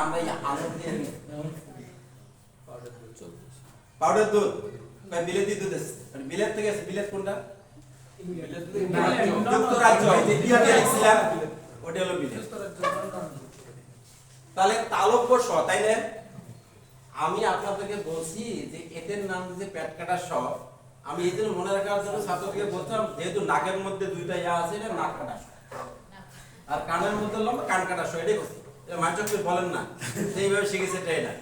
আমরা এই আলু দিয়ে পাউডার দুধ বা বিলেতি দুধ আছে মানে বিলেত থেকে আছে বিলেত কোনটা যুক্তরাজ্য এই যে বিলেত লিখছিলাম ওটা হলো বিলেত তাহলে তালব্য স তাই না আমি আপনাদেরকে বলছি যে এদের নাম যে পেট কাটা স আমি এই জন্য মনে রাখার জন্য ছাত্রদেরকে বলতাম যেহেতু নাকের মধ্যে দুইটা ইয়া আছে এটা নাক কাটা স আর কানের মধ্যে লম্বা কান কাটা স এটাই বলছি এটা মাস্টার বলেন না সেইভাবে শিখেছে এটাই না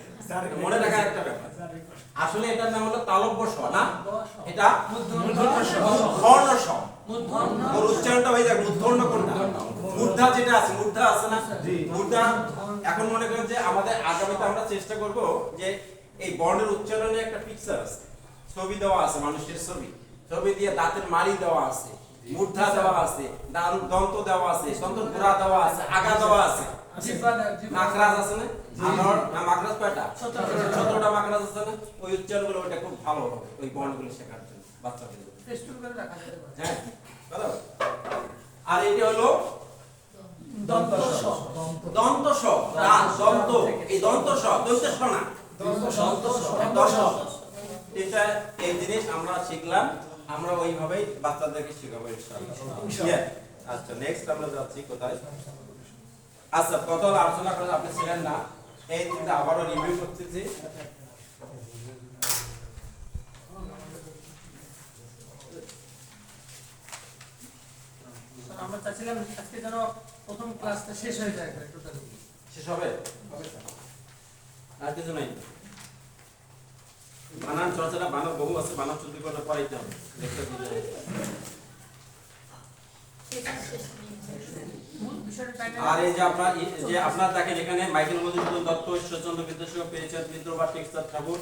মনে রাখার একটা ব্যাপার আসলে এটার নাম হলো তালব্য স না এটা মূর্ধন্য স ওর উচ্চারণটা হয়ে যায় মূর্ধন্য কোনটা মূর্ধা যেটা আছে মূর্ধা আছে না মূর্ধা এখন মনে করেন যে আমাদের আগামীতে আমরা চেষ্টা করব যে এই বর্ণের উচ্চারণে একটা পিকচার আছে ছবি দেওয়া আছে মানুষের ছবি দিয়ে দাঁতের মাড়ি দেওয়া আছে মূর্ধা দেওয়া আছে দন্ত দেওয়া আছে দন্ত গোড়া দেওয়া আছে আগা দেওয়া আছে মাখরাজ আছে না আমার না মাখরাজ কয়টা 17টা মাখরাজ আছে না ওই উচ্চারণগুলো ওটা খুব ভালো হবে ওই বর্ণগুলো শেখার জন্য বাচ্চাদের টেস্ট করে রাখা যেতে পারে হ্যাঁ ভালো আর এটা হলো দন্ত স দন্ত স দন্ত এই দন্ত স দন্ত স না দন্ত স এটা এই জিনিস আমরা শিখলাম আমরা ওইভাবেই বাচ্চাদেরকে শেখাবো ইনশাআল্লাহ আচ্ছা নেক্সট আমরা যাচ্ছি কোথায় আচ্ছা কত আলোচনা করে আপনি ছিলেন না এই তিনটা আবারও রিভিউ করতেছি আমরা চাচ্ছিলাম আজকে যেন প্রথম ক্লাসটা শেষ হয়ে যায় টোটালি শেষ হবে আর কিছু নাই বানান চর্চাটা বানান বহু আছে বানান শুদ্ধি করে পড়াইতে হবে দেখতে দিতে আর এই যে আপনার দেখেন এখানে মাইকেল মধুসূদন দত্ত ঈশ্বরচন্দ্র বিদ্যাসাগর পেয়েছেন বিদ্রোহ বা টেক্সটার ঠাকুর